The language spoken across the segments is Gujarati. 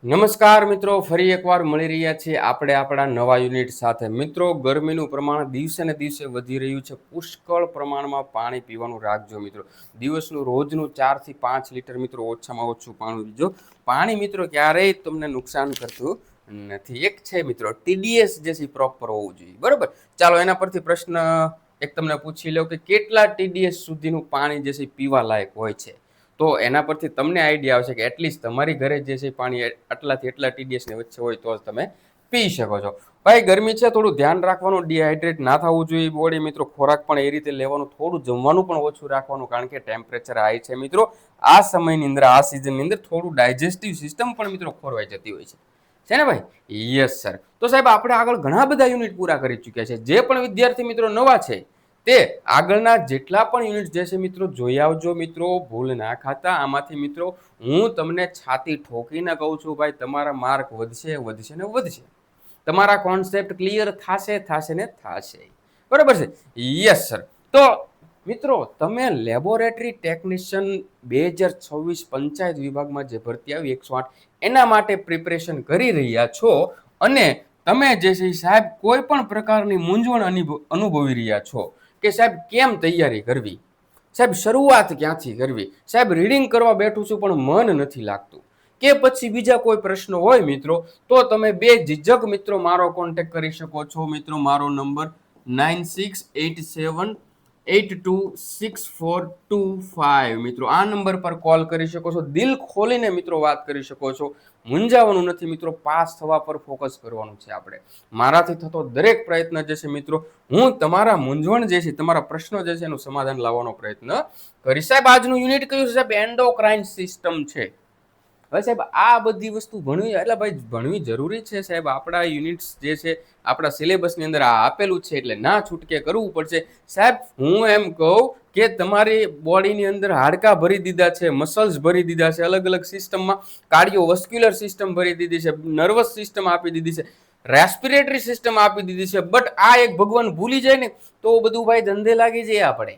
નમસ્કાર મિત્રો, ફરી એકવાર મળી રહ્યા છીએ આપણે આપણા નવા યુનિટ સાથે. મિત્રો, ગરમીનું પ્રમાણ દિવસે ને દિવસે વધી રહ્યું છે. પુષ્કળ પ્રમાણમાં પાણી પીવાનું રાખજો મિત્રો. દિવસનું રોજનું 4 થી 5 લીટર મિત્રો ઓછામાં ઓછું પાણી પીજો. પાણી મિત્રો ક્યારેય તમને નુકસાન કરતું નથી. એક છે મિત્રો TDS જે છે પ્રોપર હોવું જોઈએ, બરોબર. ચાલો એના પરથી પ્રશ્ન એક તમને પૂછી લો કે કેટલા TDS સુધીનું પાણી જે છે પીવા લાયક હોય છે. તો એના પરથી તમને આઈડિયા આવશે કે એટલીસ્ટ તમારી ઘરે જે છે પાણી આટલાથી એટલા TDS ની વચ્ચે હોય તો જ તમે પી શકો છો. ભાઈ ગરમી છે, થોડું ધ્યાન રાખવાનું, ડિહાઇડ્રેટ ના થવું જોઈએ બોડી મિત્રો. ખોરાક પણ એ રીતે લેવાનું, થોડું જમવાનું પણ ઓછું રાખવાનું, કારણ કે ટેમ્પરેચર હાઈ છે મિત્રો. આ સમયની અંદર, આ સિઝનની અંદર થોડું ડાયજેસ્ટિવ સિસ્ટમ પણ મિત્રો ખોરવાઈ જતી હોય છે ને ભાઈ? Yes sir. તો સાહેબ આપણે આગળ ઘણા બધા યુનિટ પૂરા કરી ચૂક્યા છે. જે પણ વિદ્યાર્થી મિત્રો નવા છે તે આગળના જેટલા પણ યુનિટ જે છે મિત્રો જોઈ આવજો મિત્રો, ભૂલ ના ખાતા. આમાંથી મિત્રો હું તમને છાતી ઠોકીને કહું છું ભાઈ, તમારા માર્ક વધશે વધશે ને વધશે. તમારા કોન્સેપ્ટ ક્લિયર થશે ને થશે, બરાબર છે? Yes sir. તો મિત્રો તમે લેબોરેટરી ટેકનિશિયન 2026 પંચાયત વિભાગમાં જે ભરતી આવી 108 એના માટે પ્રિપેરેશન કરી રહ્યા છો અને તમે જે છે સાહેબ કોઈ પણ પ્રકારની મૂંઝવણ અનુભવી રહ્યા છો કે સાહેબ કેમ તૈયારી કરવી, સાહેબ શરૂઆત ક્યાંથી કરવી, સાહેબ રીડિંગ કરવા બેઠું છું પણ મન નથી લાગતું, કે પછી બીજા કોઈ પ્રશ્ન હોય મિત્રો, તો તમે બેઝિઝક મિત્રો મારો કોન્ટેક્ટ કરી શકો છો મિત્રો. મારો નંબર 9687826425 મિત્રો. આ નંબર પર કોલ કરી શકો છો. દિલ ખોલીને મિત્રો વાત કરી શકો છો. મૂંઝાવાનું નથી મિત્રો, પાસ થવા પર ફોકસ કરવાનું છે આપણે. મારાથી થતો દરેક પ્રયત્ન જે છે મિત્રો, હું તમારા મૂંઝવણ જે છે, તમારા પ્રશ્નો જે છે એનું સમાધાન લાવવાનો પ્રયત્ન કરીશ. સાહેબ આજનું યુનિટ કયું છે સાહેબ? એન્ડોક્રાઇન સિસ્ટમ છે. હવે સાહેબ આ બધી વસ્તુ ભણવી, એટલે ભાઈ ભણવી જરૂરી છે સાહેબ. આપણા યુનિટ્સ જે છે આપણા સિલેબસની અંદર આ આપેલું છે એટલે ના છૂટકે કરવું પડશે સાહેબ. હું એમ કહું કે તમારી બોડીની અંદર હાડકા ભરી દીધા છે, મસલ્સ ભરી દીધા છે, અલગ અલગ સિસ્ટમમાં કાર્ડિયોવસ્ક્યુલર સિસ્ટમ ભરી દીધી છે, નર્વસ સિસ્ટમ આપી દીધી છે, રેસ્પિરેટરી સિસ્ટમ આપી દીધી છે. બટ આ એક ભગવાન ભૂલી જાય ને તો બધું ભાઈ ધંધે લાગી જાય આપણે.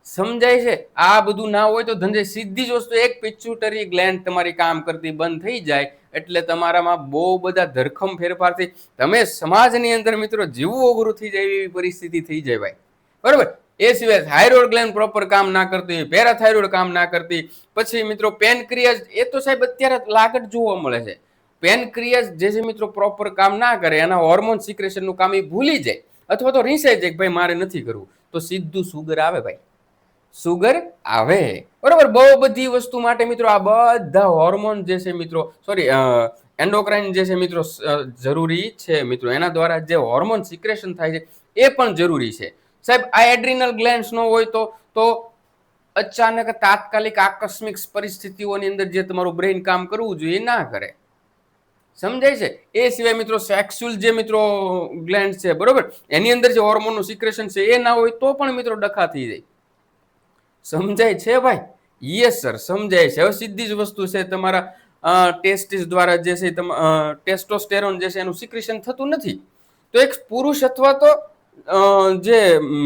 સમજાય છે? આ બધું ના હોય તો ધંધે. સીધી જ વસ્તુ, એક પિચ્યુટરી ગ્લેન્ડ તમારી કામ કરતી બંધ થઈ જાય એટલે તમારામાં બહુ બધા ધરખમ ફેરફાર થઈ, તમે સમાજની અંદર મિત્રો જીવવું અઘરું થઈ જાય એવી પરિસ્થિતિ થઈ જાય ભાઈ, બરોબર. એ સિવાય થાઇરોઇડ ગ્લેન્ડ પ્રોપર કામ ના કરતી, પેરાથાઇરોઇડ કામ ના કરતી, પછી મિત્રો પેનક્રિયાસ, એ તો સાહેબ અત્યારે લાગટ જોવા મળે છે. પેનક્રિયાસ જે છે મિત્રો પ્રોપર કામ ના કરે, એના હોર્મોન સિક્રેશનનું કામ એ ભૂલી જાય અથવા તો રીસાઈ જાય કે ભાઈ મારે નથી કરવું, તો સીધું સુગર આવે ભાઈ, સુગર આવે, બરોબર. બહુ બધી વસ્તુ માટે મિત્રો આ બધા હોર્મોન જે છે મિત્રો, સોરી એન્ડોક્રાઇન જે છે મિત્રો જરૂરી છે મિત્રો. એના દ્વારા જે હોર્મોન સિક્રેશન થાય છે એ પણ જરૂરી છે સાહેબ. આ એડ્રિનલ ગ્લેન્ડ્સ ન હોય તો અચાનક તાત્કાલિક આકસ્મિક પરિસ્થિતિઓની અંદર જે તમારું બ્રેઇન કામ કરવું જોઈએ ના કરે. સમજાય છે? એ સિવાય મિત્રો સેક્સ્યુઅલ જે મિત્રો ગ્લેન્ડ છે, બરોબર, એની અંદર જે હોર્મોનનું સિક્રેશન છે એ ના હોય તો પણ મિત્રો ડખા થઈ જાય. સમજાય છે ભાઈ? યસ સર, સમજાય છે. હવે સીધી જ વસ્તુ છે, તમારા ટેસ્ટિસ દ્વારા જે છે ટેસ્ટોસ્ટેરોન જે છે એનું સિક્રેશન થતું નથી. તો એક પુરુષ અથવા તો જે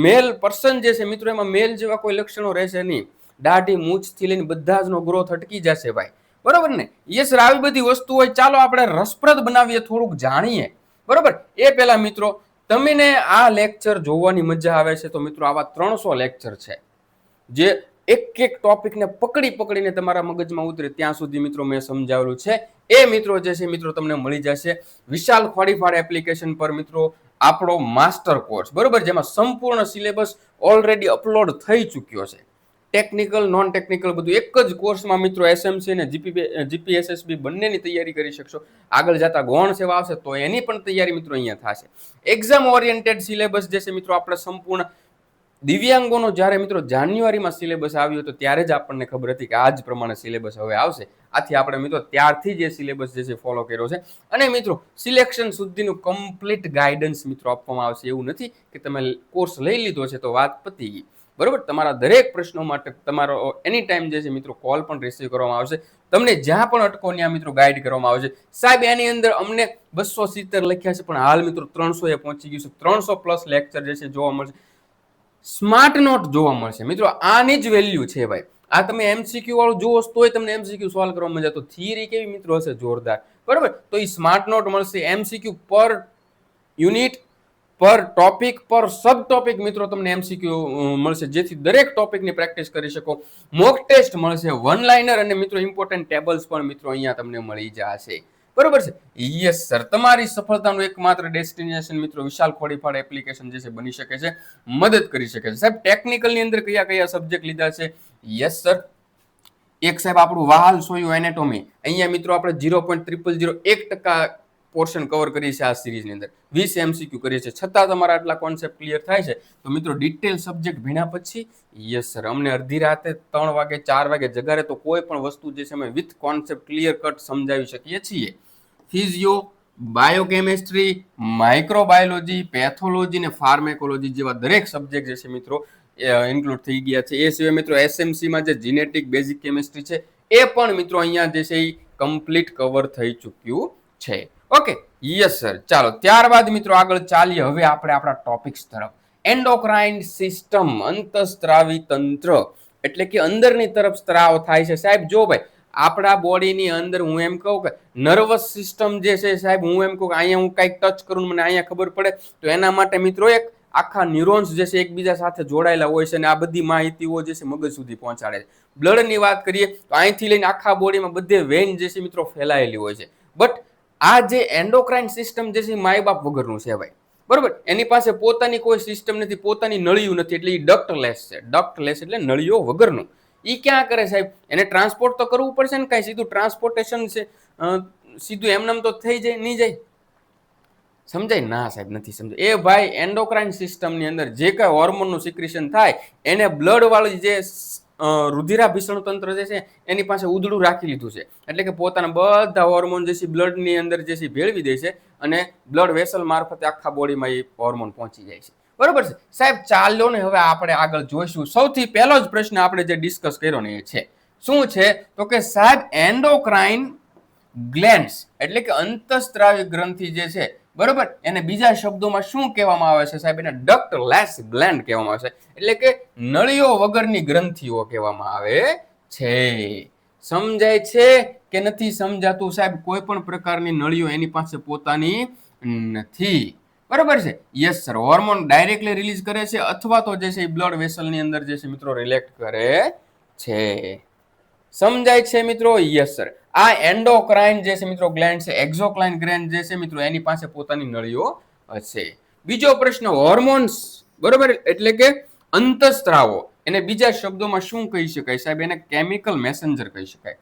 મેલ પર્સન જે છે મિત્રો, એમાં મેલ જેવા કોઈ લક્ષણો રહેશે નહીં. દાઢી મૂછથી લઈને બધા જ નો ગ્રોથ અટકી જશે ભાઈ, બરોબર ને? યસ સર, આવી બધી વસ્તુ હોય. ચાલો આપણે રસપ્રદ બનાવીએ, થોડુંક જાણીએ, બરોબર. એ પહેલા મિત્રો તમને આ લેક્ચર જોવાની મજા આવે છે તો મિત્રો આવા 300 લેક્ચર છે જે એક એક ટોપિકને પકડીને તમારા મગજમાં ઉતરે ત્યાં સુધી મિત્રો મેં સમજાવેલું છે. એ મિત્રો જે છે મિત્રો તમને મળી જશે વિશાલ ખોડીફાડ એપ્લિકેશન પર મિત્રો આપણો માસ્ટર કોર્સ, બરોબર, જેમાં સંપૂર્ણ સિલેબસ ઓલરેડી અપલોડ થઈ ચૂક્યો છે. ટેકનિકલ, નોન ટેકનિકલ બધું એક જ કોર્સમાં મિત્રો SMC અને GPSSB બંનેની તૈયારી કરી શકશો. આગળ જતા ગૌણ સેવા આવશે તો એની પણ તૈયારી મિત્રો અહીંયા થશે. એક્ઝામ ઓરિએન્ટેડ સિલેબસ જે છે મિત્રો આપણે સંપૂર્ણ દિવ્યાંગોનો જ્યારે મિત્રો જાન્યુઆરીમાં સિલેબસ આવ્યો હતો ત્યારે જ આપણને ખબર હતી કે આ જ પ્રમાણે સિલેબસ હવે આવશે. આથી આપણે મિત્રો ત્યારથી જે સિલેબસ જે છે ફોલો કર્યો છે. અને મિત્રો સિલેક્શન સુધીનું કમ્પ્લીટ ગાઈડન્સ મિત્રો આપવામાં આવશે. એવું નથી કે તમે કોર્સ લઈ લીધો છે તો વાત પતી ગઈ, બરોબર. તમારા દરેક પ્રશ્નો માટે તમારો એની ટાઈમ જે છે મિત્રો કોલ પણ રિસીવ કરવામાં આવશે. તમને જ્યાં પણ અટકો ત્યાં મિત્રો ગાઈડ કરવામાં આવશે. સાહેબ એની અંદર અમને 270 લખ્યા છે પણ હાલ મિત્રો 300 એ પહોંચી ગયું છે. 300+ લેક્ચર જે છે જોવા મળશે. સ્માર્ટ નોટ જોવા મળશે મિત્રો. આની જ વેલ્યુ છે ભાઈ. આ તમે એમસીક્યુ વાળું જુઓ તોય તમને એમસીક્યુ સોલ્વ કરવા મજા, તો થિયરી કેવી મિત્રો હશે જોરદાર, બરોબર. તો એ સ્માર્ટ નોટ મળશે, એમસીક્યુ પર યુનિટ, પર ટોપિક, પર સબ ટોપિક મિત્રો તમને એમસીક્યુ મળશે, જેથી દરેક ટોપિકની પ્રેક્ટિસ કરી શકો. મોક ટેસ્ટ મળશે, વન લાઇનર અને મિત્રો ઇમ્પોર્ટન્ટ ટેબલ્સ પણ મિત્રો અહીંયા તમને મળી જશે, બરોબર છે. યસ સર, તમારી સફળતાનું એકમાત્ર ડેસ્ટિનેશન મિત્રો વિશાલ ખોડીફાળ એપ્લિકેશન જે છે બની શકે છે, મદદ કરી શકે છે. સાહેબ ટેકનિકલ ની અંદર કયા કયા સબ્જેક્ટ લીધા છે? યસ સર, એક સાહેબ આપણું વાહાલ સોયું એનેટોમી, અહીંયા મિત્રો આપણે 0.0001% પોર્શન કવર કરીએ છીએ આ સિરીઝની અંદર, 20 એમસીક્યુ કરીએ છીએ, છતાં તમારા આટલા કોન્સેપ્ટ ક્લિયર થાય છે. તો મિત્રો ડિટેલ સબ્જેક્ટ ભણ્યા પછી યસ સર અમને અડધી રાતે 3 વાગે 4 વાગે જગાડે તો કોઈ પણ વસ્તુ જે છે અમે વિથ કોન્સેપ્ટ ક્લિયર કટ સમજાવી શકીએ છીએ. ફિઝિયો, બાયોકેમિસ્ટ્રી, માઇક્રોબાયોલોજી, પેથોલોજી ને ફાર્મેકોલોજી જેવા દરેક સબ્જેક્ટ જે છે મિત્રો ઇન્ક્લુડ થઈ ગયા છે. એ સિવાય મિત્રો એસએમસીમાં જે જીનેટિક બેઝિક કેમિસ્ટ્રી છે એ પણ મિત્રો અહીંયા જે છે એ કમ્પ્લીટ કવર થઈ ચૂક્યું છે. Okay, yes sir. ચાલો ત્યારબાદ મિત્રો આગળ ચાલીએ હવે આપણે આપણા ટોપિક્સ તરફ. એન્ડોક્રાઇન સિસ્ટમ, અંતઃસ્ત્રાવી તંત્ર એટલે કે અંદરની તરફ સ્ત્રાવ થાય છે. સાહેબ જો ભાઈ આપણા બોડીની અંદર હું એમ કહું કે નર્વસ સિસ્ટમ જે છે સાહેબ, હું એમ કહું કે અહીંયા હું કંઈક ટચ કરું મને અહીંયા ખબર પડે, તો એના માટે મિત્રો એક આખા ન્યુરોન્સ જે છે એકબીજા સાથે જોડાયેલા હોય છે અને આ બધી માહિતીઓ જે છે મગજ સુધી પહોંચાડે છે. બ્લડની વાત કરીએ તો અહીંથી લઈને આખા બોડીમાં બધે વેન જે છે મિત્રો ફેલાયેલી હોય છે. બટ આ જે એન્ડોક્રાઇન સિસ્ટમ જે છે માય બાપ વગરનું છે ભાઈ, બરોબર. એની પાસે પોતાની કોઈ સિસ્ટમ નથી, પોતાની નળીઓ નથી, એટલે એ ડક્ટલેસ છે. ડક્ટલેસ એટલે નળીઓ વગરનું. એ ક્યાં કરે સાહેબ? એને ટ્રાન્સપોર્ટ તો કરવું પડશે ને, કાંઈ સીધું ટ્રાન્સપોર્ટેશન છે સીધું એમનેમ તો થઈ જાય નહીં જાય? સમજાય ના સાહેબ? નથી સમજાય. એ ભાઈ એન્ડોક્રાઇન સિસ્ટમની અંદર જે કાંઈ હોર્મોનનું સિક્રેશન થાય એને બ્લડ વાળી જે રુધિરાભિસરણ તંત્ર જે છે એની પાસે ઉદડું રાખી લીધું છે, એટલે કે પોતાના બધા હોર્મોન જે છે બ્લડની અંદર જે છે ભેળવી દે છે અને બ્લડ વેસલ મારફતે આખા બોડીમાં એ હોર્મોન પહોંચી જાય છે, બરોબર છે સાહેબ. ચાલો ને હવે આપણે આગળ જોઈશું. સૌથી પહેલો જ પ્રશ્ન આપણે જે ડિસ્કસ કર્યો ને એ છે શું છે? તો કે સાહેબ એન્ડોક્રાઇન ગ્લેન્ડ્સ એટલે કે અંતઃસ્ત્રાવી ગ્રંથિ જે છે, બરોબર, એને બીજા શબ્દોમાં શું કહેવામાં આવે છે સાહેબ? એને ડક્ટલેસ ગ્લેન્ડ કહેવામાં આવે છે, એટલે કે નળીઓ વગરની ગ્રંથિઓ કહેવામાં આવે છે. સમજાય છે કે નથી સમજાતું સાહેબ? કોઈ પણ પ્રકારની નળીઓ એની પાસે પોતાની નથી, બરોબર છે. Yes sir, hormone directly release કરે છે અથવા તો જે છે બ્લડ વેસલની અંદર જે છે મિત્રો રિલેક્ટ કરે છે. સમજાય છે મિત્રો? Yes sir. આ એન્ડોક્રાઇન જે છે મિત્રો ગ્લેન્ડ છે, એક્ઝોક્રાઇન ગ્લેન્ડ જે છે મિત્રો એની પાસે પોતાની નળીઓ હશે. બીજો પ્રશ્ન, હોર્મોન્સ, બરોબર, એટલે કે અંતઃસ્ત્રાવો, એને બીજા શબ્દોમાં શું કહી શકાય સાહેબ? એને કેમિકલ મેસેન્જર કહી શકાય.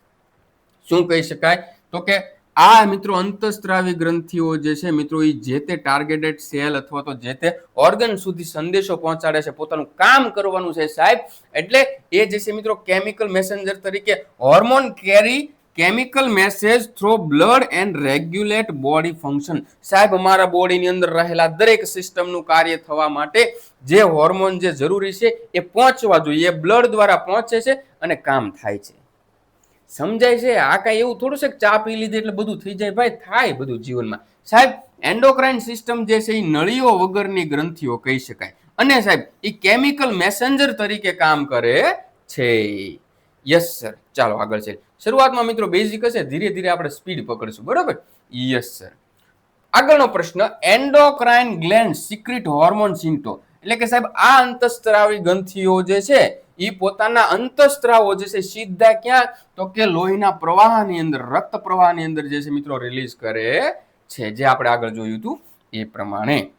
શું કહી શકાય? તો કે આ મિત્રો અંતઃસ્ત્રાવી ગ્રંથિઓ જે છે મિત્રો એ જે તે ટાર્ગેટેડ સેલ અથવા તો જે તે ઓર્ગન સુધી સંદેશો પહોંચાડે છે, પોતાનું કામ કરવાનું છે સાહેબ. એટલે એ જે છે મિત્રો કેમિકલ મેસેન્જર તરીકે hormone carry chemical message through blood and regulate body function. સાહેબ અમારા બોડીની અંદર રહેલા દરેક સિસ્ટમનું કાર્ય થવા માટે જે હોર્મોન જે જરૂરી છે એ પહોંચવા જોઈએ, બ્લડ દ્વારા પહોંચે છે અને કામ થાય છે. સમજાય છે? આ કાંઈ એવું થોડું છે કે ચા પી લીધી એટલે બધું થઈ જાય ભાઈ, થાય બધું જીવનમાં. સાહેબ એન્ડોક્રાઇન સિસ્ટમ જે છે એ નળીઓ વગરની ગ્રંથિઓ કહી શકાય અને સાહેબ એ કેમિકલ મેસેન્જર તરીકે કામ કરે છે. Yes sir. ચાલો આગળ છે. શરૂઆતમાં મિત્રો બેઝિક હશે, ધીરે ધીરે આપણે સ્પીડ પકડશું, બરોબર? Yes sir. આગળનો પ્રશ્ન, એન્ડોક્રાઇન ગ્લેન્ડ સિક્રેટ હોર્મોન સિન્ટો, એટલે કે સાહેબ આ અંતઃસ્ત્રાવી ગ્રંથિઓ જે છે એ પોતાના અંતઃસ્ત્રાવો જે છે સીધા ક્યાં? તો કે લોહીના પ્રવાહની અંદર, રક્ત પ્રવાહની અંદર જે છે મિત્રો રિલીઝ કરે છે, જે આપણે આગળ જોયું હતું એ પ્રમાણે,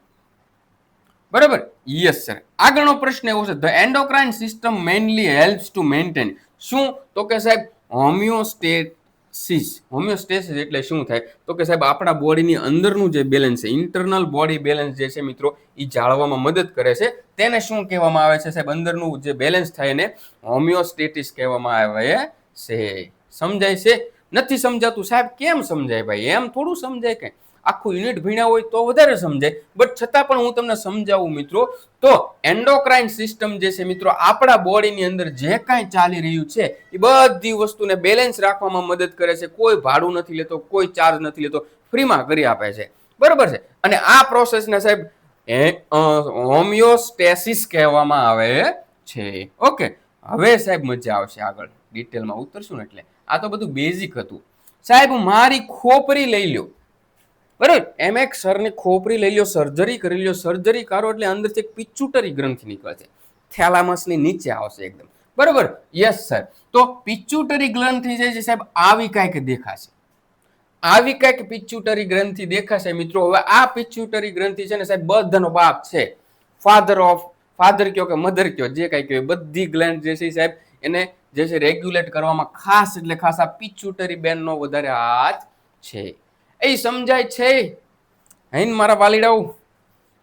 બરાબર? Yes sir. આગળનો પ્રશ્ન એવો છે, the endocrine system mainly helps to maintain, શું? તો કે સાહેબ હોમિયોસ્ટેસિસ. હોમિયોસ્ટેસિસ એટલે શું થાય? તો કે સાહેબ આપણા બોડીની અંદરનું જે બેલેન્સ છે, ઇન્ટરનલ બોડી બેલેન્સ જે છે મિત્રો એ જાળવવામાં મદદ કરે છે. તેને શું કહેવામાં આવે છે સાહેબ? અંદરનું જે બેલેન્સ થાય એને હોમિયોસ્ટેટિસ કહેવામાં આવે છે. સમજાય છે? નથી સમજાતું સાહેબ? કેમ સમજાય ભાઈ? એમ થોડું સમજાય કે આખું યુનિટ ભણ્યા હોય તો વધારે સમજાય, બટ છતાં પણ હું તમને સમજાવું મિત્રો. તો એન્ડોક્રાઇન સિસ્ટમ જે છે મિત્રો આપણા બોડીની અંદર જે કાંઈ ચાલી રહ્યું છે એ બધી વસ્તુને બેલેન્સ રાખવામાં મદદ કરે છે. કોઈ ભાડું નથી લેતો, કોઈ ચાર્જ નથી લેતો, ફ્રીમાં કરી આપે છે, બરોબર છે. અને આ પ્રોસેસને સાહેબ હોમિયોસ્ટેસિસ કહેવામાં આવે છે. ઓકે, હવે સાહેબ મજા આવશે, આગળ ડિટેલમાં ઉતરશું ને એટલે. આ તો બધું બેઝિક હતું સાહેબ. મારી ખોપરી લઈ લો, બરાબર, એમએક સરની ખોપરી લઈ લો, સર્જરી કરી લો. સર્જરી કરો એટલે અંદરથી એક પિચ્યુટરી ગ્રંથિ નીકળે છે, થેલામસની નીચે આવશે એકદમ, બરાબર. Yes sir. તો પિચ્યુટરી ગ્રંથિ જે છે સાહેબ આવી કાંઈક દેખાશે, આવી કઈક પિચ્યુટરી ગ્રંથિ દેખાશે મિત્રો. હવે આ પિચ્યુટરી ગ્રંથિ છે ને સાહેબ બધાનો બાપ છે, ફાધર કયો કે મધર કયો, જે કઈ કયો, બધી ગ્લેન્ડ જે છે સાહેબ એને જે છે રેગ્યુલેટ કરવામાં ખાસ એટલે ખાસ આ પિચ્યુટરી બેનનો વધારે હાથ છે. એ સમજાય છે હૈન મારા વાલીડાઓ?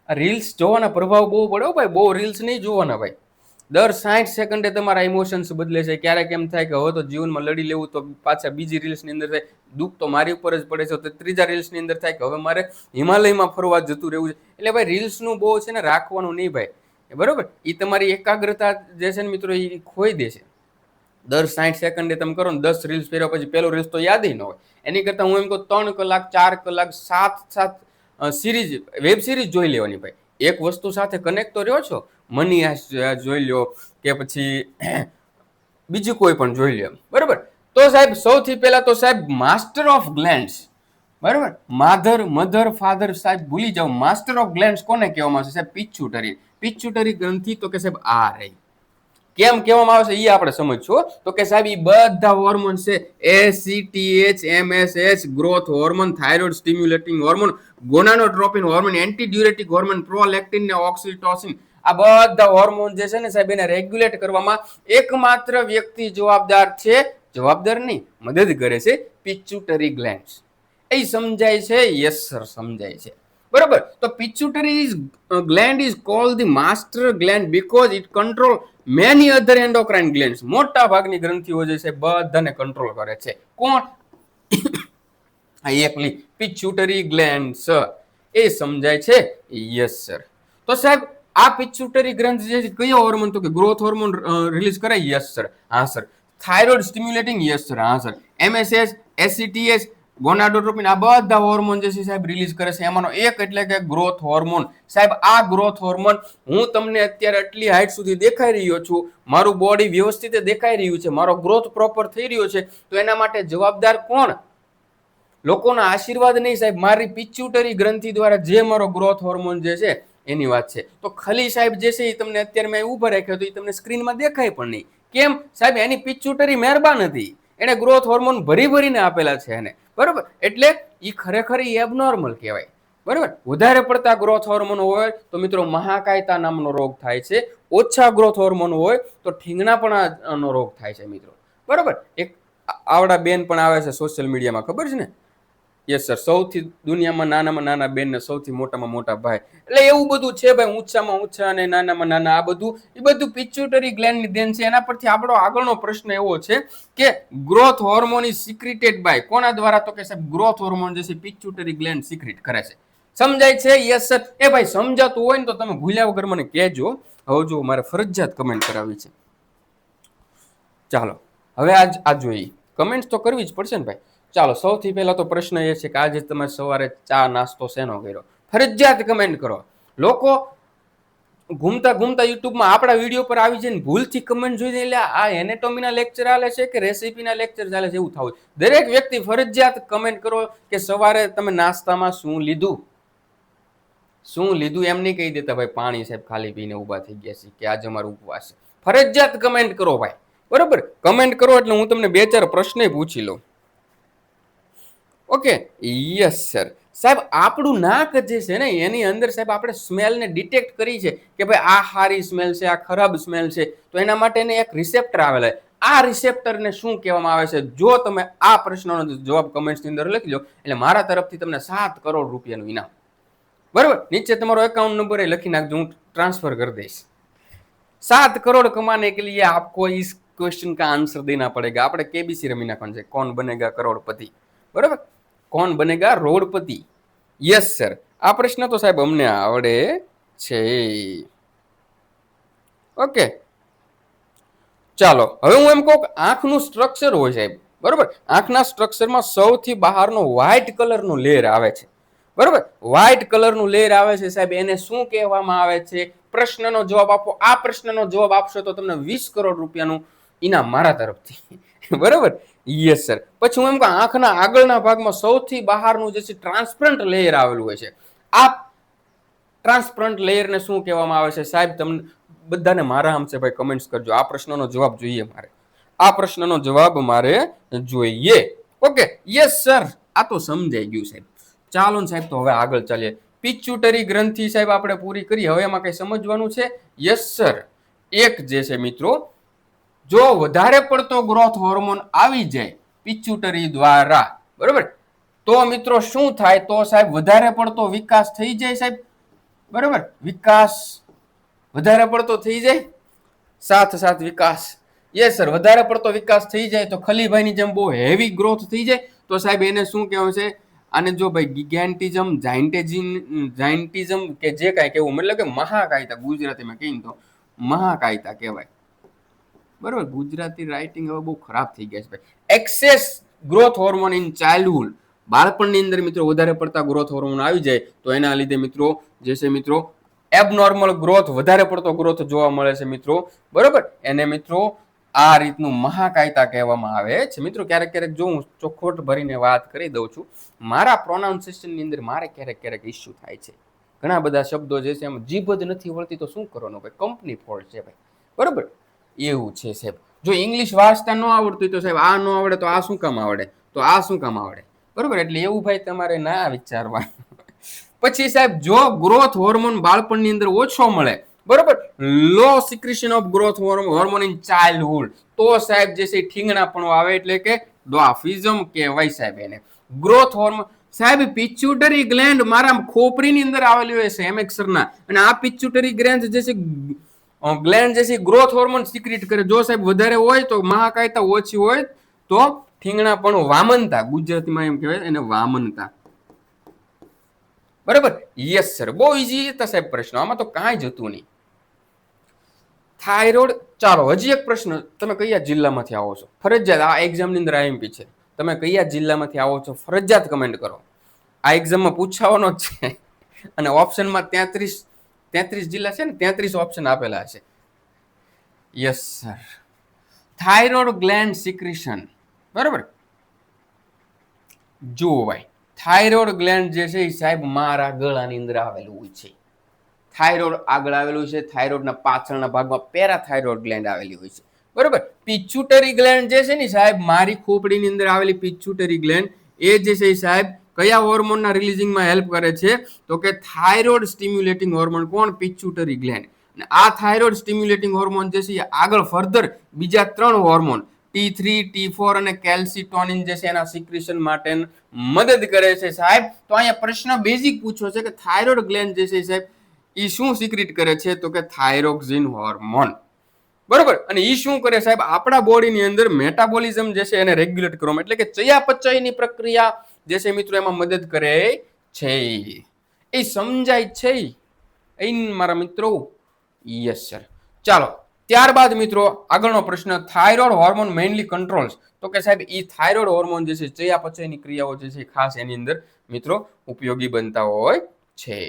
રીલ્સ જોવાના પ્રભાવ બહુ પડ્યો ભાઈ, બહુ રીલ્સ નહીં જોવાના ભાઈ. દર 60 સેકન્ડે તમારા ઇમોશન્સ બદલે છે. ક્યારેક એમ થાય કે હવે તો જીવનમાં લડી લેવું, તો પાછા બીજી રીલ્સની અંદર થાય દુઃખ તો મારી ઉપર જ પડે છે, તો ત્રીજા રીલ્સની અંદર થાય કે હવે મારે હિમાલયમાં ફરવા જતું રહેવું છે. એટલે ભાઈ રીલ્સનું બહુ છે ને રાખવાનું નહીં ભાઈ, બરોબર. એ તમારી એકાગ્રતા જે છે ને મિત્રો એ ખોઈ દે છે. દર 60 સેકન્ડે તમે કરો ને 10 રીલ્સ ફેર્યા પછી પેલો રીલ્સ તો યાદ ન હોય. એની કરતા હું એમ કહું 3 કલાક 4 કલાક 7 સિરીઝ, વેબ સિરીઝ જોઈ લેવાની ભાઈ. એક વસ્તુ સાથે કનેક્ટ તો રહ્યો છો, મની જોઈ લો કે પછી બીજું કોઈ પણ જોઈ લો, બરાબર. તો સાહેબ સૌથી પહેલા તો સાહેબ માસ્ટર ઓફ ગ્લેન્ડ્સ, બરાબર. મધર ફાધર સાહેબ ભૂલી જાઓ. માસ્ટર ઓફ ગ્લેન્ડ્સ કોને કહેવામાં આવે છે સાહેબ? પિચ્યુટરી. પિચ્યુટરી ગ્રંથિ તો કે સાહેબ આ રહી. કેમ કહેવામાં આવે છે એ આપણે સમજશું. તો કે સાહેબ એ બધા હોર્મોન છે, ACTH, MSH, growth hormone, thyroid stimulating hormone, gonadotropin hormone, antidiuretic hormone, prolactin ને ઓક્સિટોસિન, આ બધા હોર્મોન જે છે ને સાહેબ એને રેગ્યુલેટ કરવામાં એકમાત્ર વ્યક્તિ જવાબદાર છે, જવાબદાર નહીં, મદદ કરે છે, પિચ્યુટરી ગ્લેન્ડ્સ. એ સમજાય છે? યસ સર, સમજાય છે, બરાબર. તો pituitary gland is called the master gland because it control many other endocrine glands. મોટા ભાગની ગ્રંથિઓ જે છે બધાને કંટ્રોલ કરે છે. કોણ? આ એકલી પિચ્યુટરી ગ્લેન્ડ સર. એ સમજાય છે? Yes sir. તો સાહેબ આ પિચ્યુટરી ગ્રંથિ જે છે કયો હોર્મોન? તો કે ગ્રોથ હોર્મોન રિલીઝ કરે. Yes sir. હા sir. Thyroid stimulating. Yes sir. હા સર. MSH, ACTH, ગોનાડોટ્રોપિન, આ બધા હોર્મોન જે છે સાહેબ રિલીઝ કરે છે. એમાંનો એક એટલે કે ગ્રોથ હોર્મોન. સાહેબ આ ગ્રોથ હોર્મોન, હું તમને અત્યારે આટલી હાઈટ સુધી દેખાઈ રહ્યો છું, મારું બોડી વ્યવસ્થિત દેખાઈ રહ્યું છે, મારો ગ્રોથ પ્રોપર થઈ રહ્યો છે, તો એના માટે જવાબદાર કોણ? લોકોના આશીર્વાદ નહીં સાહેબ, મારી પિચ્યુટરી ગ્રંથિ દ્વારા જે મારો ગ્રોથ હોર્મોન જે છે એની વાત છે. તો ખલી સાહેબ જે છે એ તમને અત્યારે મેં ઉભા રાખ્યો તો એ તમને સ્ક્રીનમાં દેખાય પણ નહીં. કેમ સાહેબ? એની પિચ્યુટરી મહેરબાન હતી, એને ગ્રોથ હોર્મોન ભરીને આપેલા છે એને, બરોબર. એટલે એ ખરેખર એબનોર્મલ કહેવાય, બરોબર. વધારે પડતા ગ્રોથ હોર્મોન હોય તો મિત્રો મહાકાયતા નામનો રોગ થાય છે. ઓછા ગ્રોથ હોર્મોન હોય તો ઠીંગણાપણાનો રોગ થાય છે મિત્રો, બરોબર. એક આવડા બેન પણ આવે છે સોશિયલ મીડિયામાં, ખબર છે ને? Yes sir. સૌથી દુનિયામાં નાનામાં નાના બેન ને સૌથી મોટામાં મોટા ભાઈ, એટલે એવું બધું છે ભાઈ. ઊંચામાં ઊંચા અને નાનામાં નાના, આ બધું એ બધું પિચ્યુટરી ગ્લેન્ડની દેન છે. એના પરથી આપણો આગળનો પ્રશ્ન એવો છે કે ગ્રોથ હોર્મોન ઇઝ સિક્રેટેડ બાય કોના દ્વારા? તો કે સાહેબ ગ્રોથ હોર્મોન જે છે પિચ્યુટરી ગ્લેન્ડ સિક્રેટ કરે છે. સમજાય છે? Yes sir. એ ભાઈ સમજાતું હોય ને તો તમે ભૂલ્યા વગર મને કહેજો. હવે જો મારે ફરજિયાત કમેન્ટ કરાવી છે. ચાલો હવે આ જોઈએ, કમેન્ટ તો કરવી જ પડશે ને ભાઈ. ચાલો સૌથી પહેલા તો પ્રશ્ન એ છે કે આજે તમે સવારે ચા નાસ્તો શેનો કર્યો? ફરજિયાત કમેન્ટ કરો. લોકો ઘૂમતા યુટ્યુબમાં આપણા વિડીયો પર આવી જઈને ભૂલથી કમેન્ટ જોઈને એટલે આ એનેટોમીના લેક્ચર ચાલે છે કે રેસીપીના લેક્ચર ચાલે છે એવું થવું. દરેક વ્યક્તિ ફરજિયાત કમેન્ટ કરો કે સવારે તમે નાસ્તામાં શું લીધું, શું લીધું. એમ નહીં કહી દેતા ભાઈ પાણી સાહેબ ખાલી પીને ઊભા થઈ ગયા છે કે આજે અમારો ઉપવાસ છે. ફરજિયાત કમેન્ટ કરો ભાઈ, બરોબર. કમેન્ટ કરો એટલે હું તમને 2-4 પ્રશ્ન પૂછી લઉં. ઓકે. Yes sir. સાહેબ આપણું નાક જે છે ને એની અંદર સાહેબ આપણે સ્મેલને ડિટેક્ટ કરી છે કે ભાઈ આ સારી સ્મેલ છે, આ ખરાબ સ્મેલ છે, તો એના માટે એક રિસેપ્ટર આવેલા છે. આ રિસેપ્ટરને શું કહેવામાં આવે છે? જો તમે આ પ્રશ્નનો જવાબ કમેન્ટ્સની અંદર લખી લો એટલે મારા તરફથી તમને 7 કરોડ રૂપિયાનું ઇનામ, બરોબર. નીચે તમારો એકાઉન્ટ નંબર એ લખી નાખજો, હું ટ્રાન્सफर कर દઈશ. 7 करोड़ कमाने के लिए आपको इस क्वेश्चन का आंसर देना पड़ेगा. આપણે કેબીસી રમી નાખવાનું છે, કોણ બનેગા કરોડપતિ, બરોબર. કોણ બનેગા રોડપતિ? Yes sir. આ પ્રશ્ન તો સાહેબ અમને આવડે છે. ઓકે. ચાલો હવે હું એમ કહું કે આંખનું સ્ટ્રક્ચર હોય સાહેબ, બરોબર. આંખના સ્ટ્રક્ચરમાં સૌથી બહારનો વ્હાઇટ કલરનો લેયર આવે છે, બરોબર. વ્હાઇટ કલરનું લેયર આવે છે સાહેબ, એને શું કહેવામાં આવે છે? પ્રશ્નનો જવાબ આપો. આ પ્રશ્નનો જવાબ આપશો તો તમને 20 કરોડ રૂપિયાનું ઇનામ મારા તરફથી. બરોબર, યસ સર. પછી હું એમ કહું આંખના આગળના ભાગમાં સૌથી બહારનું જે છે ટ્રાન્સપરન્ટ લેયર આવેલું હોય છે, આ ટ્રાન્સપરન્ટ લેયરને શું કહેવામાં આવે છે સાહેબ? તમને બધાને મારા આમ છે ભાઈ કમેન્ટ્સ કરજો. આ પ્રશ્નનો જવાબ જોઈએ મારે. આ પ્રશ્નનો જવાબ મારે જોઈએ. Okay, yes sir. આ તો સમજાઈ ગયું સાહેબ. ચાલો ને સાહેબ, તો હવે આગળ ચાલીએ. પિચ્યુટરી ગ્રંથિ સાહેબ આપણે પૂરી કરી. હવે એમાં કઈ સમજવાનું છે? Yes sir. એક જે છે મિત્રો, જો વધારે પડતો ગ્રોથ હોર્મોન આવી જાય પિચ્યુટરી દ્વારા, બરોબર, તો મિત્રો શું થાય? તો સાહેબ વધારે પડતો વિકાસ થઈ જાય સાહેબ. બરોબર, વિકાસ વધારે પડતો થઈ જાય, સાથ વિકાસ. યસ સર, વધારે પડતો વિકાસ થઈ જાય તો ખલીભાઈની જેમ બહુ હેવી ગ્રોથ થઈ જાય તો સાહેબ એને શું કહેવાય છે? આને જો ભાઈ ગિગેન્ટિઝમ, જાઇન્ટિઝમ કે જે કાંઈ કહેવું, મતલબ કે મહાકાયતા, ગુજરાતીમાં કહીને તો મહાકાયતા કહેવાય. બરોબર, ગુજરાતી રાઇટિંગ હવે બહુ ખરાબ થઈ ગયા છે ભાઈ. Access growth hormone in childhood, બાળપણની અંદર મિત્રો વધારે પડતા ગ્રોથ હોર્મોન આવી જાય તો એના લીધે મિત્રો જે છે મિત્રો એબનોર્મલ ગ્રોથ, વધારે પડતો ગ્રોથ જોવા મળે છે મિત્રો. બરોબર, એને મિત્રો આ રીતનું મહાકાયતા કહેવામાં આવે છે મિત્રો. ક્યારેક ક્યારેક જો હું ચોખવટ ભરીને વાત કરી દઉં છું, મારા પ્રોનાઉન્સિએશનની અંદર મારે ક્યારેક ઇસ્યુ થાય છે. ઘણા બધા શબ્દો જે છે એમ જીભ જ નથી વળતી તો શું કરવાનું ભાઈ? કંપની ફોલ્ટ છે ભાઈ. બરોબર, એવું છે સાહેબ. જો ઇંગ્લિશ વાંચતા ન આવડતું તો સાહેબ આ ન આવડે તો આ શું કામ આવડે, તો આ શું કામ આવડે? બરોબર, એટલે એવું ભાઈ તમારે ના વિચારવાનું. પછી સાહેબ જો ગ્રોથ હોર્મોન બાળપણની અંદર ઓછો મળે, બરોબર, low secretion of growth hormone in childhood, તો સાહેબ જે છે ઠીંગણાપણું આવે, એટલે કે ડ્વાર્ફિઝમ કહેવાય સાહેબ એને. ગ્રોથ હોર્મોન સાહેબ, પિચ્યુટરી ગ્લેન્ડ મારા ખોપરીની અંદર આવેલી હોય છે એમેક્સરના, અને આ પિચ્યુટરી ગ્લેન્ડ જે છે ગ્લેન્ડ જે છે ગ્રોથ હોર્મોન સિક્રેટ કરે. જો સાહેબ વધારે હોય તો મહાકાયતા, ઓછી હોય તો ઠીંગણાપણું, વામનતા, ગુજરાતીમાં એમ કહેવાય એને વામનતા. બરાબર, યસ સર. બહુ ઈઝી હતા સાહેબ પ્રશ્નો, આમાં તો કાંઈ જતું નહીં. થાઇરોઇડ. ચાલો હજી એક પ્રશ્ન, તમે કયા જિલ્લામાંથી આવો છો? ફરજિયાત આ એક્ઝામની અંદર આઈએમપી છે. તમે કયા જિલ્લામાંથી આવો છો ફરજિયાત કમેન્ટ કરો. આ એક્ઝામમાં પૂછવાનો જ છે, અને ઓપ્શનમાં 33 જિલ્લા છે ને, 33 ઓપ્શન આપેલા છે. Yes sir. Thyroid gland secretion, બરાબર. જુઓ ભાઈ, થાઇરોઇડ ગ્લેન્ડ જે છે એ સાહેબ મારા ગળાની અંદર આવેલું હોય છે. થાઇરોઇડ આગળ આવેલું છે, થાઇરોઇડના પાછળના ભાગમાં પેરાથાઇરોઇડ ગ્લેન્ડ આવેલી હોય છે. બરોબર, પિચ્યુટરી ગ્લેન્ડ જે છે ને સાહેબ, મારી ખોપડીની અંદર આવેલી પિચ્યુટરી ગ્લેન્ડ, એ જે છે સાહેબ કયા હોર્મોનના રિલીઝિંગમાં હેલ્પ કરે છે? તો કે થાઇરોઇડ સ્ટિમ્યુલેટિંગ હોર્મોન. કોણ? Pituitary gland. અને આ થાઇરોઇડ સ્ટિમ્યુલેટિંગ હોર્મોન જે છે આગળ ફર્ધર બીજા 3 હોર્મોન T3, T4 અને કેલ્સિટોનિન જે છે એના સિક્રેશન માટે મદદ કરે છે સાહેબ. તો અહીંયા પ્રશ્ન બેઝિક પૂછ્યો છે કે થાઇરોઇડ ગ્લેન્ડ જે છે સાહેબ એ શું સિક્રેટ કરે છે? તો કે થાઇરોક્સિન હોર્મોન. બરોબર, અને એ શું કરે સાહેબ? આપણા બોડીની અંદર મેટાબોલિઝમ જે છે એને રેગ્યુલેટ કરવામાં, એટલે કે ચયાપચયની પ્રક્રિયા જે છે મિત્રો એમાં મદદ કરે છે. એ સમજાય છે એ મારા મિત્રો? Yes sir. ચાલો ત્યારબાદ મિત્રો આગળનો પ્રશ્ન, થાઇરોઇડ હોર્મોન મેઇનલી કંટ્રોલ્સ. તો કે સાહેબ એ થાઇરોઇડ હોર્મોન જે છે ચયાપચયની ક્રિયાઓ જે છે ખાસ એની અંદર મિત્રો ઉપયોગી બનતા હોય છે.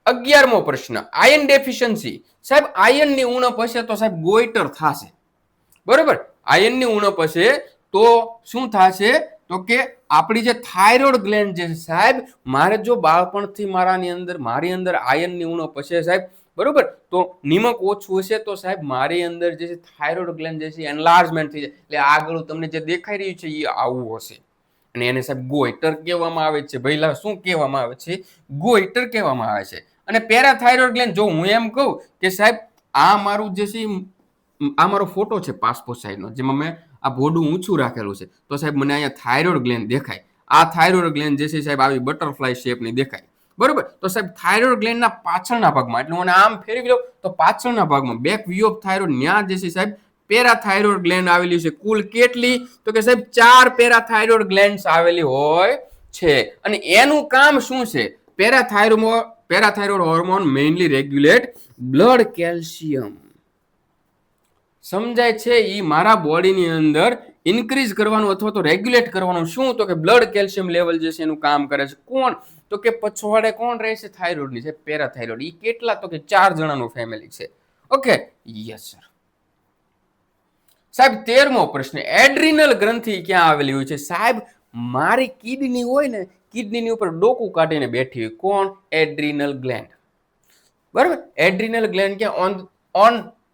11મો પ્રશ્ન, આયર્ન ડેફિશિયન્સી. સાહેબ આયર્નની ઉણપ હશે તો સાહેબ ગોઈટર થશે. બરોબર, આયર્નની ઉણપ હશે તો શું થશે? તો કે આપણી જે થાઇરોઇડ ગ્લેન્ડ જે સાહેબ, મારે જો બાળપણથી મારી અંદર આયર્નની ઉણપ હશે સાહેબ, બરોબર, તો નિમક ઓછું હશે તો સાહેબ મારી અંદર જે છે થાઇરોઇડ ગ્લેન્ડ જે છે એનલાર્જમેન્ટ થઈ જાય, એટલે આગળ તમને જે દેખાઈ રહ્યું છે એ આવું હશે, અને એને સાહેબ ગોઈટર કહેવામાં આવે છે. ભઈલા શું કહેવામાં આવે છે? ગોઈટર કહેવામાં આવે છે. અને પેરાથાઇરોઇડ ગ્લેન્ડ, જો હું એમ કહું કે સાહેબ આ મારું જે છે આ મારો ફોટો છે પાસપોર્ટ સાઇઝનો, જેમાં મેં આ ભોડું ઊંચું રાખેલું છે, તો સાહેબ મને અહીંયા થાઇરોઇડ ગ્લેન્ડ દેખાય. આ થાઇરોઇડ ગ્લેન્ડ જે છે સાહેબ આવી બટરફ્લાય શેપની દેખાય. બરોબર, તો સાહેબ થાઇરોઇડ ગ્લેન્ડના પાછળના ભાગમાં, એટલે મને આમ ફેરવી લઉં તો પાછળના ભાગમાં બેક વ્યૂ ઓફ થાઇરોઇડ, ત્યાં જે છે સાહેબ પેરાથાઇરોઇડ ગ્લેન્ડ આવેલી છે. કુલ કેટલી? તો કે સાહેબ 4 પેરાથાઇરોઇડ ગ્લેન્ડ્સ આવેલી હોય છે. અને એનું કામ શું છે? પેરાથાઇરોઇડ hormone mainly regulate blood calcium. સમજાય છે? એ મારા બોડીની અંદર ઇન્ક્રીઝ કરવાનું અથવા તો રેગ્યુલેટ કરવાનું. શું? તો કે બ્લડ કેલ્શિયમ લેવલ જે છે એનું કામ કરે છે. કોણ? તો તો કે પછવાડે કોણ રહે છે થાઇરોઇડની છે પેરાથાઇરોઇડ. એ કેટલા તો કે 4 જણાનું ફેમિલી છે. Okay yes sir. સાહેબ 13મો પ્રશ્ન, એડ્રિનલ ગ્રંથિ ક્યાં આવેલી હોય છે? સાહેબ મારી કિડની હોય ને, કિડનીની ઉપર ડોકું કાઢીને બેઠી હોય. કોણ? Adrenal gland. બરાબર. એડ્રિનલ ગ્લેન્ડ ક્યાં? On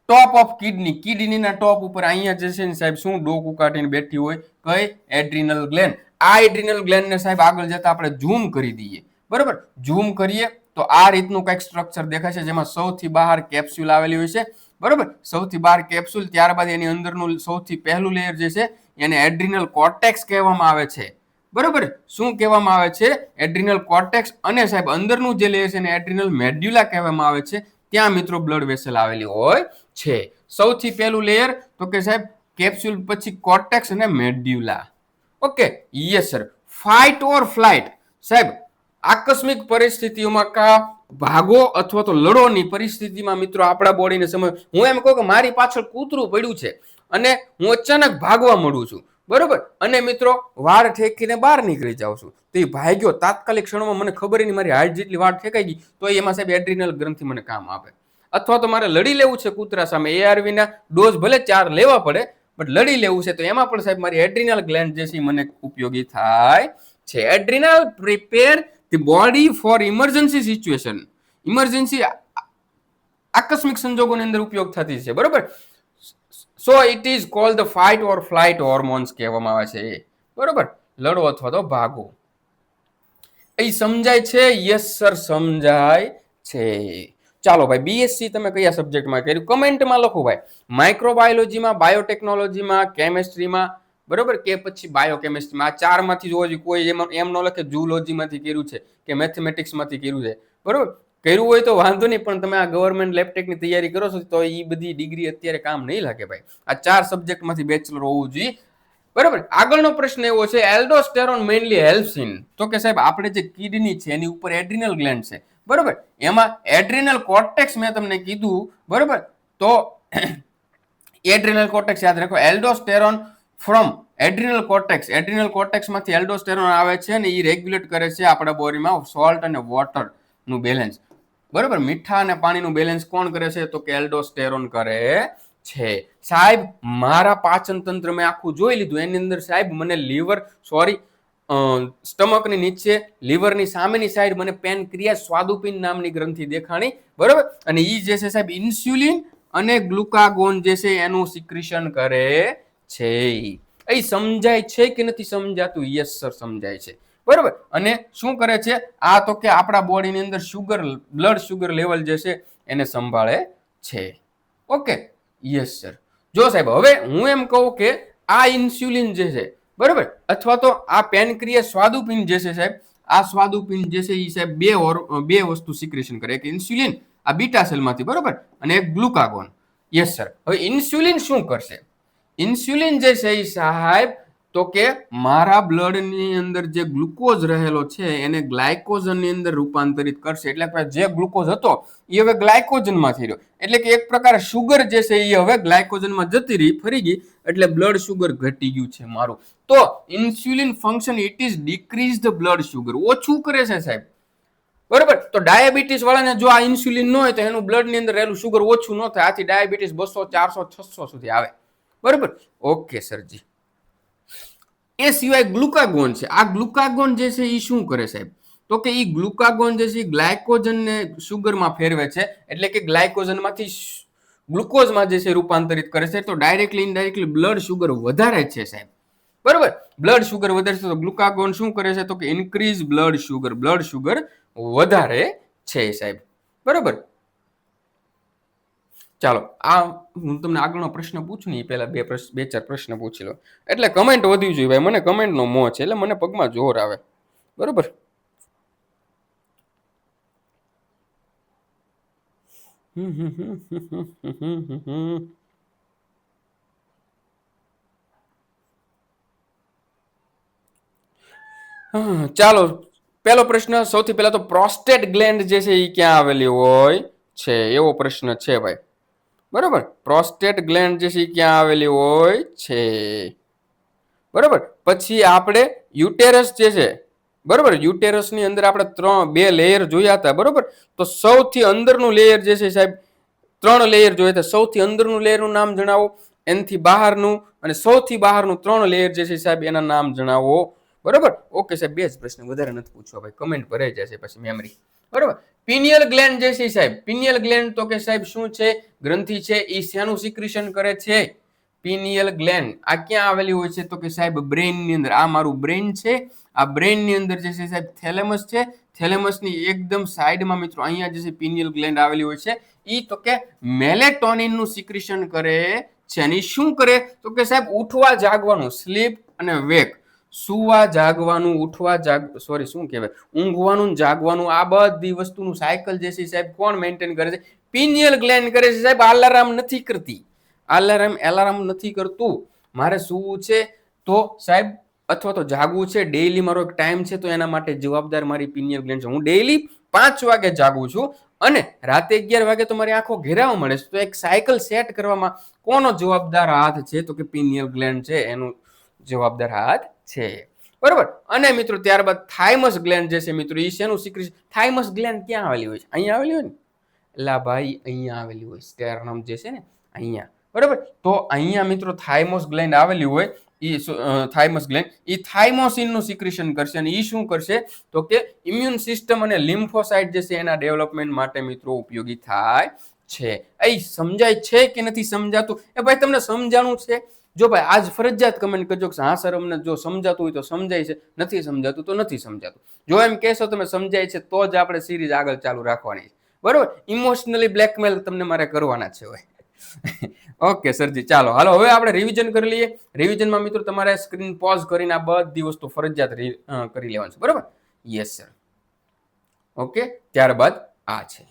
top of kidney. કિડનીના ટોપ ઉપર અહીંયા જે છે ને સાહેબ શું ડોકું કાઢીને બેઠી હોય? કઈ? Adrenal gland. આ એડ્રિનલ ગ્લેન્ડને સાહેબ આગળ જતા આપણે ઝૂમ કરી દઈએ. બરાબર. ઝૂમ કરીએ તો આ રીતનું કંઈક સ્ટ્રક્ચર દેખાય છે, જેમાં સૌથી બહાર કેપ્સ્યુલ આવેલી હોય છે. બરાબર. સૌથી બહાર કેપ્સ્યુલ, ત્યારબાદ એની અંદરનું સૌથી પહેલું લેયર જે છે એને એડ્રિનલ કોર્ટેક્સ કહેવામાં આવે છે. બરાબર. શું કહેવામાં આવે છે? Adrenal cortex. અને સાહેબ અંદરનું જે લેયર છે એને એડ્રિનલ મેડ્યુલા કહેવામાં આવે છે. ત્યાં મિત્રો બ્લડ વેસલ આવેલી હોય છે. સૌથી પહેલું લેયર તો કે સાહેબ કેપ્સ્યુલ, પછી કોર્ટેક્સ અને medulla. Okay yes sir. Fight or flight. સાહેબ આકસ્મિક પરિસ્થિતિઓમાં કા ભાગો અથવા તો લડોની પરિસ્થિતિમાં મિત્રો આપણા બોડીને સમય, હું એમ કહું કે મારી પાછળ કૂતરું પડ્યું છે અને હું અચાનક ભાગવા મળું છું. બરોબર. અને મિત્રો વાળ ઠેકીને બહાર નીકળી જાઉં છું, તો એ ભાગ્યો તાત્કાલિક ક્ષણમાં મને ખબર નહીં મારી હાઈટ જેટલી વાળ ઠેકાઈ ગઈ, તો એમાં સાહેબ એડ્રિનલ ગ્રંથિ મને કામ આપે. અથવા તો મારે લડી લેવું છે કૂતરા સામે, એઆરવી ના ડોઝ ભલે 4 લેવા પડે, બટ લડી લેવું છે, તો એમાં પણ સાહેબ મારી એડ્રિનલ ગ્લેન્ડ જે છે મને ઉપયોગી થાય છે. Adrenal prepare the body for emergency situation. Emergency આકસ્મિક સંજોગોની અંદર ઉપયોગ થતી છે. બરોબર. So it is called the fight or flight hormones કહેવામાં આવે છે. બરોબર. લડો અથવા તો ભાગો. એ સમજાય છે? યસ સર સમજાય છે. ચાલો ભાઈ, બીએસસી તમે કયા સબ્જેક્ટમાં કર્યું? કમેન્ટમાં લખો ભાઈ. માઇક્રોબાયોલોજીમાં, બાયોટેકનોલોજીમાં, કેમેસ્ટ્રીમાં, બરોબર, કે પછી બાયોકેમિસ્ટ્રીમાં. આ 4 માંથી જોવો, કોઈ એમ ન લખે ઝૂલોજીમાંથી કર્યું છે કે મેથેમેટિક્સમાંથી કર્યું છે. બરોબર. કર્યું હોય તો વાંધો નહીં, પણ તમે આ ગવર્મેન્ટ લેબટેકની તૈયારી કરો છો તો એ બધી ડિગ્રી અત્યારે કામ નહીં લાગે ભાઈ. આ 4 સબ્જેક્ટમાંથી બેચલર હોવું જોઈએ. બરાબર. આગળનો પ્રશ્ન એવો છે, એલ્ડોસ્ટેરોન મેઇનલી હેલ્પ્સ ઇન. તો કે સાહેબ આપણે જે કિડની છે એની ઉપર એડ્રિનલ ગ્લેન્ડ છે. બરોબર. એમાં એડ્રિનલ કોર્ટેક્સ મેં તમને કીધું. બરોબર. તો એડ્રિનલ કોર્ટેક્સ યાદ રાખો. એલ્ડોસ્ટેરોન ફ્રોમ એડ્રિનલ કોર્ટેક્સ. એડ્રિનલ કોર્ટેક્સમાંથી એલ્ડોસ્ટેરોન આવે છે અને એ રેગ્યુલેટ કરે છે આપણા બોડીમાં સોલ્ટ અને વોટર નું બેલેન્સ. બરોબર. મીઠા અને પાણીનું બેલેન્સ કોણ કરે છે? તો કે એલ્ડોસ્ટેરોન કરે છે. સાહેબ મારા પાચન તંત્ર મેં આખું જોઈ લીધું. એની અંદર સાહેબ મને લીવર, સોરી, સ્ટમકની નીચે લીવરની સામેની સાઈડ મને પેનક્રિયાસ સ્વાદુપિંડ નામની ગ્રંથિ દેખાણી. બરોબર. અને ઈ જે છે સાહેબ ઇન્સ્યુલિન અને ગ્લુકાગોન જે છે એનું સિક્રિશન કરે છે. એ સમજાય છે કે નથી સમજાતું? યસ સર સમજાય છે. બરોબર. અને શું કરે છે આ? તો કે આપણા બોડીની અંદર શુગર, બ્લડ શુગર લેવલ જે છે એને સંભાળે છે. Okay yes sir. જો સાહેબ હવે હું એમ કહું કે આ ઇન્સ્યુલિન જે છે, બરોબર, અથવા તો આ પેનક્રિયાસ સ્વાદુપિંડ જે છે સાહેબ, આ સ્વાદુપિંડ જે છે એ સાહેબ બે વસ્તુ સિક્રેશન કરે. એક ઇન્સ્યુલિન આ બીટા સેલમાંથી, બરોબર, અને એક ગ્લુકાગોન. Yes sir. હવે ઇન્સ્યુલિન શું કરશે? ઇન્સ્યુલિન જે છે એ સાહેબ તો કે મારા બ્લડની અંદર જે ગ્લુકોઝ રહેલો છે એને ગ્લાયકોઝનની અંદર રૂપાંતરિત કરશે. એટલે કે જે ગ્લુકોઝ હતો એ હવે ગ્લાયકોઝનમાં થઈ રહ્યો. એટલે કે એક પ્રકાર શુગર જે છે એ હવે ગ્લાયકોઝનમાં જતી રહી, ફરી ગઈ, એટલે બ્લડ શુગર ઘટી ગયું છે મારું. તો insulin function, it is decrease the blood sugar. ઓછું કરે છે સાહેબ. બરોબર. તો ડાયાબિટીસ વાળાને જો આ ઇન્સ્યુલિન ન હોય તો એનું બ્લડની અંદર રહેલું શુગર ઓછું ન થાય. આથી ડાયાબિટીસ 200, 400, 600 સુધી આવે. બરોબર. ઓકે સરજી. એ સિવાય ગ્લુકાગોન છે. આ ગ્લુકાગોન જે છે એ શું કરે સાહેબ? તો કે એ ગ્લુકાગોન જે છે ગ્લાયકોજનને શુગરમાં ફેરવે છે. એટલે કે ગ્લાયકોજનમાંથી ગ્લુકોઝમાં જે છે રૂપાંતરિત કરે છે. તો ડાયરેક્ટલી ઇનડાયરેક્ટલી બ્લડ શુગર વધારે છે સાહેબ. બરોબર. બ્લડ શુગર વધારે છે તો ગ્લુકાગોન શું કરે છે? તો કે increase blood sugar. Blood sugar વધારે છે સાહેબ. બરોબર. ચાલો, આ હું તમને આગળનો પ્રશ્ન પૂછું ને એ પહેલા 2-4 પ્રશ્ન પૂછી લો. એટલે કમેન્ટ વધવી જોઈએ ભાઈ. મને કમેન્ટનો મોહ છે, એટલે મને પગમાં જોર આવે. બરોબર. ચાલો, પહેલો પ્રશ્ન સૌથી પહેલા તો પ્રોસ્ટેટ ગ્લેન્ડ જે છે એ ક્યાં આવેલી હોય છે? એવો પ્રશ્ન છે ભાઈ. બરોબર. પ્રોસ્ટેટ ગ્લેન્ડ જે છે એ ક્યાં આવેલી હોય છે? બરોબર. પછી આપણે યુટેરસ જે છે, બરોબર. યુટેરસની અંદર આપણે બે લેયર જોયા હતા, બરોબર. તો સૌથી અંદરનું લેયર જે છે સાહેબ, 3 લેયર જોયા હતા. સૌથી અંદરનું લેયરનું નામ જણાવો, એનાથી બહારનું અને સૌથી બહારનું 3 લેયર જે છે સાહેબ એના નામ જણાવો. બરોબર. ઓકે સાહેબ, બે જ પ્રશ્ન, વધારે નથી પૂછવા ભાઈ, કમેન્ટ ભરાઈ જશે પછી મેમરી. બરોબર. પિનિયલ ગ્લેન્ડ જે છે સાહેબ, પિનિયલ ગ્લેન્ડ તો કે સાહેબ શું છે, ગ્રંથિ છે. એ શેનું સિક્રેશન કરે છે? Pineal gland. આ ક્યાં આવેલી હોય છે? તો કે સાહેબ બ્રેઇન ની અંદર. આ મારું બ્રેઇન છે. આ બ્રેઇન ની અંદર જે છે સાહેબ થેલેમસ છે. થેલેમસ ની એકદમ સાઈડમાં મિત્રો અહીંયા જે છે પિનિયલ ગ્લેન્ડ આવેલી હોય છે. ઈ તો કે મેલેટોનિન નું સિક્રેશન કરે છે. અને શું કરે? તો કે સાહેબ ઉઠવા જાગવાનું, સ્લીપ અને વેક, સુવા જાગવાનું, ઉઠવા શું કહેવાય, ઊંઘવાનું જાગવાનું, આ બધી વસ્તુનું સાયકલ જે છે સાહેબ કોણ મેન્ટેન કરે છે? પિનિયલ ગ્લેન્ડ કરે છે સાહેબ. અલાર્મ નથી કરતી. એલાર્મ નથી કરતું. મારે સૂવું છે તો સાહેબ, અથવા તો જાગવું છે, ડેઈલી મારો એક ટાઈમ છે, તો એના માટે જવાબદાર મારી પિનિયલ ગ્લેન્ડ છે. હું ડેઈલી 5 વાગે જાગું છું અને રાતે 11 વાગે તો મારી આંખો ઘેરાવા મળે છે. તો એક સાયકલ સેટ કરવામાં કોનો જવાબદાર હાથ છે? તો કે પિનિયલ ગ્લેન્ડ છે, એનું જવાબદાર હાથ છે. બરોબર. અને મિત્રો ત્યારબાદ થાઇમસ ગ્લેન્ડ જે છે મિત્રો, એ શેનું સિક્રેશન? થાઇમસ ગ્લેન્ડ ક્યાં આવેલી હોય છે? અહીંયા આવેલી હોય ને એલા ભાઈ, અહીંયા આવેલી હોય. સ્ટેરનમ જે છે ને અહીંયા. બરોબર. તો અહીંયા મિત્રો થાઇમસ ગ્લેન્ડ આવેલી હોય. થાઇમસ ગ્લેન્ડ એ થાઇમોસિન નું સિક્રેશન કરશે. અને એ શું કરશે? તો કે ઇમ્યુન સિસ્ટમ અને લિમ્ફોસાઇટ જે છે એના ડેવલપમેન્ટ માટે મિત્રો ઉપયોગી થાય છે. એ સમજાય છે કે નથી સમજાતું? એ ભાઈ તમને સમજાણું છે? જો ભાઈ આજ ફરજિયાત કમેન્ટ કરજો કે હા સર અમને જો સમજાતું હોય તો સમજાય છે, નથી સમજાતું તો નથી સમજાતું. જો એમ કહેશો તમે સમજાય છે તો જ આપણે સિરીઝ આગળ ચાલુ રાખવાની છે. બરોબર. ઇમોશનલી બ્લેકમેલ તમને મારે કરવાના છે હોય. ઓકે સરજી, ચાલો હાલો હવે આપણે રિવિઝન કરી લઈએ. રિવિઝનમાં મિત્રો તમારે સ્ક્રીન પોઝ કરીને આ બધી વસ્તુ ફરજિયાત કરી લેવાની છે. બરોબર. Yes sir. ઓકે, ત્યારબાદ આ છે.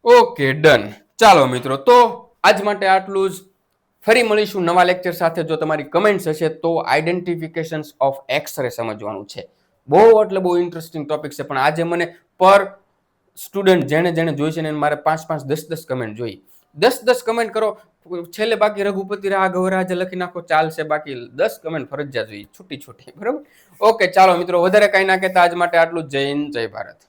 Okay done. ચાલો મિત્રો, તો આજ માટે આટલું જ. ફરી મળીશું નવા લેક્ચર સાથે. જો તમારી કમેન્ટ્સ હશે તો આઈડેન્ટિફિકેશન્સ ઓફ એક્સરે સમજવાનું છે. બહુ એટલે બહુ ઇન્ટરેસ્ટિંગ ટોપિક છે. પણ આજે મને પર સ્ટુડન્ટ જેને જેને જોઈ છે ને મારે 5-5, 10-10 કમેન્ટ જોઈ. 10-10 કમેન્ટ કરો. છેલ્લે બાકી રઘુપતિ રાઘવ રાજા લખી નાખો, ચાલશે. બાકી 10 કમેન્ટ ફરજિયાત જોઈએ, છૂટી. બરોબર. ઓકે ચાલો મિત્રો, વધારે કઈ ના કહેતા આજ માટે આટલું જ. જય હિન્દ, જય ભારત.